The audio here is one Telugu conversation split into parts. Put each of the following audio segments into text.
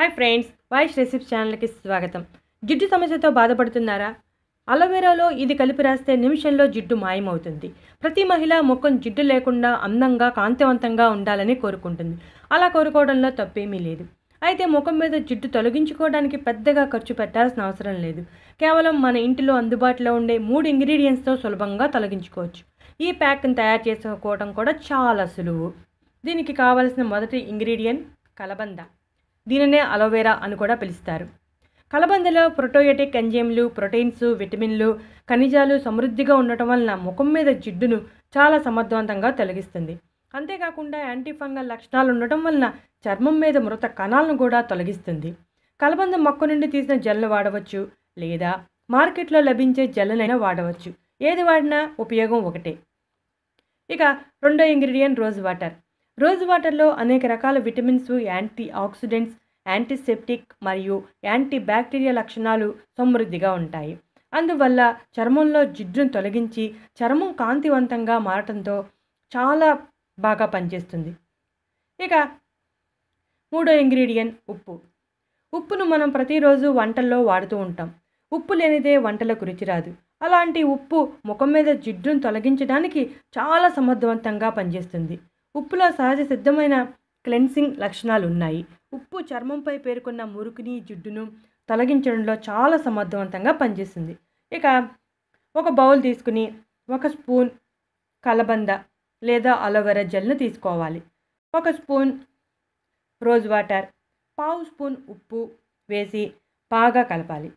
హాయ్ ఫ్రెండ్స్, వాయిస్ రెసిపీ ఛానల్కి స్వాగతం. జిడ్డు సమస్యతో బాధపడుతున్నారా? అలోవెరాలో ఇది కలిపి రాస్తే నిమిషంలో జిడ్డు మాయమవుతుంది. ప్రతి మహిళ ముఖం జిడ్డు లేకుండా అందంగా కాంతివంతంగా ఉండాలని కోరుకుంటుంది. అలా కోరుకోవడంలో తప్పేమీ లేదు. అయితే ముఖం మీద జిడ్డు తొలగించుకోవడానికి పెద్దగా ఖర్చు పెట్టాల్సిన అవసరం లేదు. కేవలం మన ఇంటిలో అందుబాటులో ఉండే 3 ఇంగ్రీడియంట్స్తో సులభంగా తొలగించుకోవచ్చు. ఈ ప్యాక్ని తయారు చేసుకోవడం కూడా చాలా సులువు. దీనికి కావలసిన మొదటి ఇంగ్రీడియంట్ కలబంద. దీనినే అలోవెరా అని కూడా పిలుస్తారు. కలబందలో ప్రోటోయోటిక్ ఎంజైమ్లు, ప్రోటీన్స్, విటమిన్లు, ఖనిజాలు సమృద్ధిగా ఉండటం వలన ముఖం మీద జిడ్డును చాలా సమర్థవంతంగా తొలగిస్తుంది. అంతేకాకుండా యాంటీఫంగల్ లక్షణాలు ఉండటం వలన చర్మం మీద మృత కణాలను కూడా తొలగిస్తుంది. కలబంద మొక్క నుండి తీసిన జెల్ను వాడవచ్చు, లేదా మార్కెట్లో లభించే జెల్నైనా వాడవచ్చు. ఏది వాడినా ఉపయోగం ఒకటే. ఇక రెండో ఇంగ్రీడియంట్ రోజ్ వాటర్. రోజ్ వాటర్లో అనేక రకాల విటమిన్స్, యాంటీ ఆక్సిడెంట్స్, యాంటీసెప్టిక్ మరియు యాంటీ బ్యాక్టీరియా లక్షణాలు సమృద్ధిగా ఉంటాయి. అందువల్ల చర్మంలో జిడ్డును తొలగించి చర్మం కాంతివంతంగా మారటంతో చాలా బాగా పనిచేస్తుంది. ఇక మూడో ఇంగ్రీడియంట్ ఉప్పు. ఉప్పును మనం ప్రతిరోజు వంటల్లో వాడుతూ ఉంటాం. ఉప్పు లేనిదే వంటలకు రుచి రాదు. అలాంటి ఉప్పు ముఖం మీద జిడ్డును తొలగించడానికి చాలా సమర్థవంతంగా పనిచేస్తుంది. ఉప్పులో సహజ సిద్ధమైన క్లెన్సింగ్ లక్షణాలు ఉన్నాయి. ఉప్పు చర్మంపై పేరుకున్న మురికిని, జిడ్డును తొలగించడంలో చాలా సమర్థవంతంగా పనిచేస్తుంది. ఇక ఒక బౌల్ తీసుకుని 1 స్పూన్ కలబంద లేదా అలోవెరా జెల్ను తీసుకోవాలి. 1 స్పూన్ రోజ్ వాటర్, 1/2 స్పూన్ ఉప్పు వేసి బాగా కలపాలి.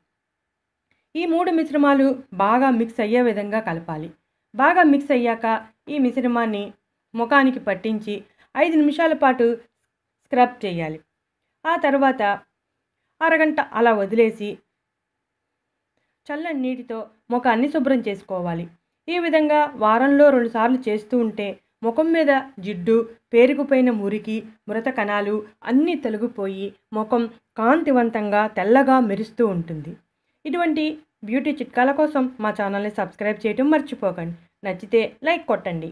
ఈ 3 మిశ్రమాలు బాగా మిక్స్ అయ్యే విధంగా కలపాలి. బాగా మిక్స్ అయ్యాక ఈ మిశ్రమాన్ని ముఖానికి పట్టించి 5 నిమిషాల పాటు స్క్రబ్ చేయాలి. ఆ తర్వాత అరగంట అలా వదిలేసి చల్లని నీటితో ముఖాన్ని శుభ్రం చేసుకోవాలి. ఈ విధంగా వారంలో 2 సార్లు చేస్తూ ఉంటే ముఖం మీద జిడ్డు, పేరుకుపోయిన మురికి, మృత కణాలు అన్నీ తొలగిపోయి ముఖం కాంతివంతంగా తెల్లగా మెరుస్తూ ఉంటుంది. ఇటువంటి బ్యూటీ చిట్కాల కోసం మా ఛానల్ని సబ్స్క్రైబ్ చేయడం మర్చిపోకండి. నచ్చితే లైక్ కొట్టండి.